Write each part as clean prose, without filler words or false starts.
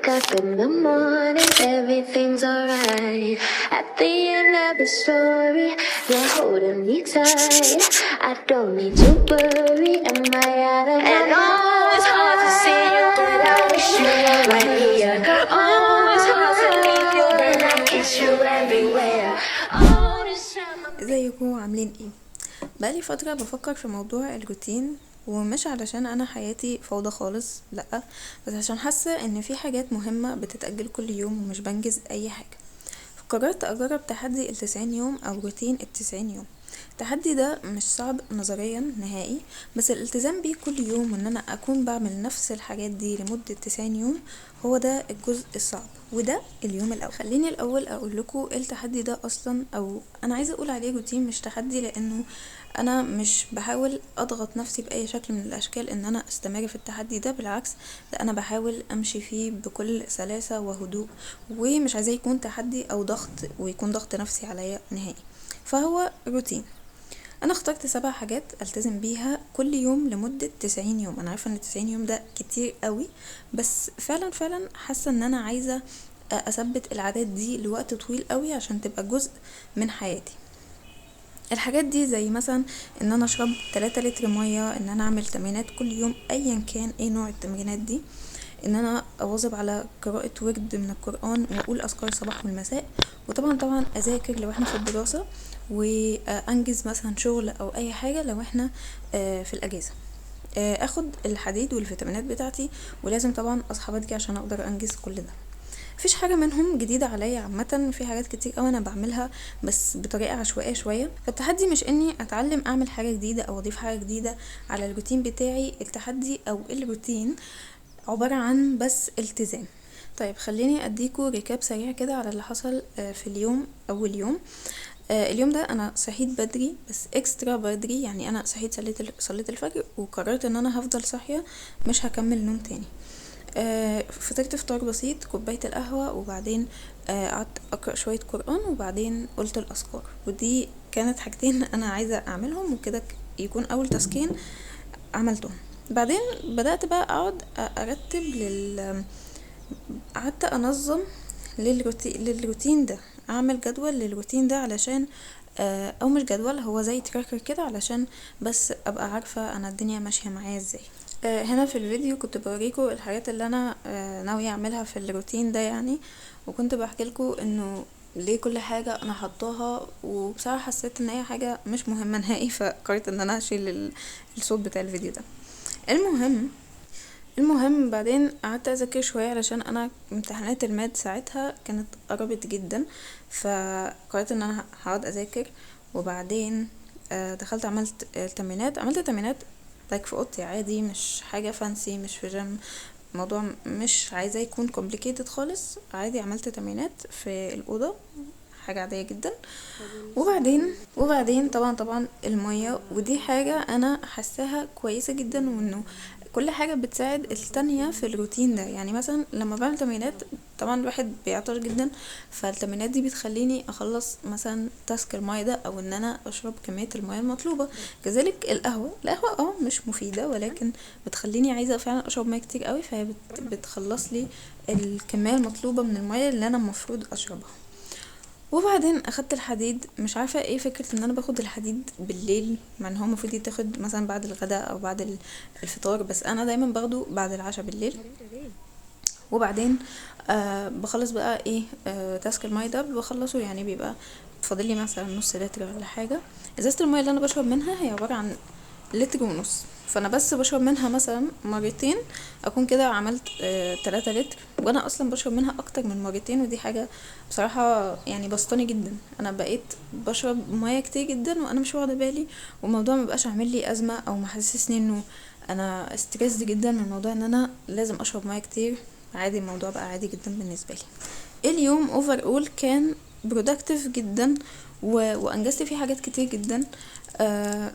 wake up in the morning, everything's alright. At the end of the story, you're holding me tight. I don't need to worry, am I out of my mind? Oh, it's hard to see you without you right here. Oh, it's hard to leave you when I kiss you everywhere. Oh, this time ازيكم عاملين ايه؟ بقالي فترة بفكر في موضوع الروتين، ومش علشان انا حياتي فوضى خالص، لا، بس عشان حاسة ان في حاجات مهمة بتتأجل كل يوم ومش بنجز اي حاجة. فقررت اجرب تحدي ال90 يوم او روتين ال90 يوم. التحدي ده مش صعب نظريا نهائي، بس الالتزام بيه كل يوم وان انا اكون بعمل نفس الحاجات دي لمدة 90 يوم هو ده الجزء الصعب، وده اليوم الاول. خليني الاول اقول لكم ايه التحدي ده اصلا، او انا عايزه اقول عليه روتين مش تحدي، لانه انا مش بحاول اضغط نفسي باي شكل من الاشكال ان انا استمر في التحدي ده، بالعكس، ده انا بحاول امشي فيه بكل سلاسة وهدوء، ومش عايزاه يكون تحدي او ضغط ويكون ضغط نفسي عليا نهائي. فهو روتين. انا اخترت 7 حاجات التزم بيها كل يوم لمدة 90 يوم. انا عارفة ان 90 يوم ده كتير قوي، بس فعلا حاسة ان انا عايزة اثبت العادات دي لوقت طويل قوي عشان تبقى جزء من حياتي. الحاجات دي زي مثلا ان انا اشرب 3 لتر مية، ان انا اعمل تمرينات كل يوم ايا كان ايه نوع التمرينات دي، ان انا اواظب على قراءة ورد من القرآن واقول اذكار الصباح والمساء، وطبعا اذاكر لو احنا في الدراسة، وانجز مثلا شغل او اي حاجة لو احنا في الاجازة. اخد الحديد والفيتامينات بتاعتي، ولازم طبعا اصحى بدري عشان اقدر انجز كل ده. مفيش حاجة منهم جديدة عليا، عامة في حاجات كتير اوي انا بعملها بس بطريقة عشوائية شوية. فالتحدي مش اني اتعلم اعمل حاجة جديدة او اضيف حاجة جديدة على الروتين بتاعي، التحدي او الروتين عبارة عن بس التزام. طيب خليني اديكوا ريكاب سريع كده على اللي حصل في اليوم. اول يوم، اليوم ده انا صحيت بدري، بس اكسترا بدري، يعني انا صحيت صليت الفجر وقررت ان انا هفضل صاحية مش هكمل نوم تاني. فطرت فطار بسيط، كوباية القهوة، وبعدين قعدت اقرأ شوية قرآن، وبعدين قلت الاذكار، ودي كانت حاجتين انا عايزة اعملهم، وكده يكون اول تسكين عملتهم. بعدين بدأت بقى اقعد ارتب قعدت انظم للروتين ده، اعمل جدول للروتين ده علشان او مش جدول، هو زي تراكر كده، علشان بس ابقى عارفة انا الدنيا ماشية معايا ازاي. هنا في الفيديو كنت بوريكم الحاجات اللي انا ناوية اعملها في الروتين ده يعني، وكنت بحكي لكم انه ليه كل حاجة انا حطاها، وبصراحة حسيت ان هي حاجة مش مهمة نهائي، فقررت ان انا اشيل الصوت بتاع الفيديو ده. المهم بعدين قعدت اذاكر شويه علشان انا امتحانات الماد ساعتها كانت قربت جدا، فقررت ان انا هقعد اذاكر. وبعدين دخلت عملت تمرينات لايك في اوضتي عادي، مش حاجه فانسي، مش في جيم، موضوع مش عايزاه يكون complicated خالص، عادي عملت تمرينات في الاوضه، حاجه عاديه جدا. وبعدين طبعا المية، ودي حاجة انا حاساها كويسة جدا، وانه كل حاجة بتساعد التانية في الروتين ده. يعني مثلا لما بعمل تمرينات طبعا الواحد بيعطش جدا، فالتمرينات دي بتخليني اخلص مثلا تاسك المية ده، او ان انا اشرب كمية المية المطلوبة. كذلك القهوة مش مفيدة، ولكن بتخليني عايزة فعلا اشرب مية كتير قوي، فهي بتخلص لي الكمية المطلوبة من المية اللي انا المفروض اشربها. وبعدين اخدت الحديد، مش عارفه ايه فكره ان انا باخد الحديد بالليل، مع ان هو المفروض يتاخد مثلا بعد الغداء او بعد الفطار، بس انا دايما باخده بعد العشاء بالليل. وبعدين بخلص بقى ايه تاسك الماء ده بخلصه، يعني بيبقى فاضل لي مثلا نص لتر ولا حاجه. ازازه الماء اللي انا بشرب منها هي عباره عن لتر ونص، فانا بس بشرب منها مثلا مرتين، اكون كده عملت 3 لتر، وانا اصلا بشرب منها اكتر من مرتين، ودي حاجه بصراحه يعني بسطاني جدا. انا بقيت بشرب ميه كتير جدا وانا مش واخده بالي، والموضوع مبقاش عامل لي ازمه او محسسني انه انا ستريس جدا من الموضوع ان انا لازم اشرب ميه كتير. عادي، الموضوع بقى عادي جدا بالنسبه لي. اليوم اوفر اول كان برودكتيف جدا، وانجزت فيه حاجات كتير جدا.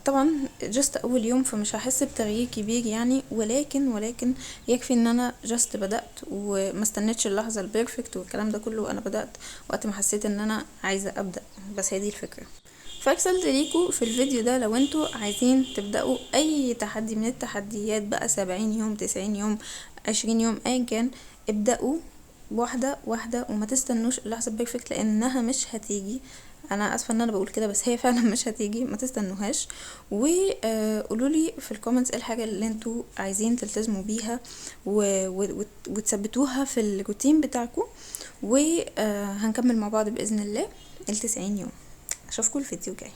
طبعا جست اول يوم فمش هحس بتغيير كبير يعني، ولكن يكفي ان انا جست بدأت وما استنيتش اللحظة البيرفكت والكلام ده كله، انا بدأت وقت ما حسيت ان انا عايزة ابدأ، بس هي دي الفكرة. فارسلت ليكوا في الفيديو ده لو انتوا عايزين تبدأوا اي تحدي من التحديات بقى، 70 يوم 90 يوم 20 يوم ايا كان، ابدأوا واحدة واحدة وما تستنوش اللحظة بيرفكت لانها مش هتيجي. انا اسفه ان انا بقول كده بس هي فعلا مش هتيجي، ما تستنوهاش. وقولوا لي في الكومنتس ايه الحاجه اللي انتوا عايزين تلتزموا بيها وتثبتوها في الروتين بتاعكم، وهنكمل مع بعض باذن الله ال90 يوم. اشوفكم الفيديو الجاي.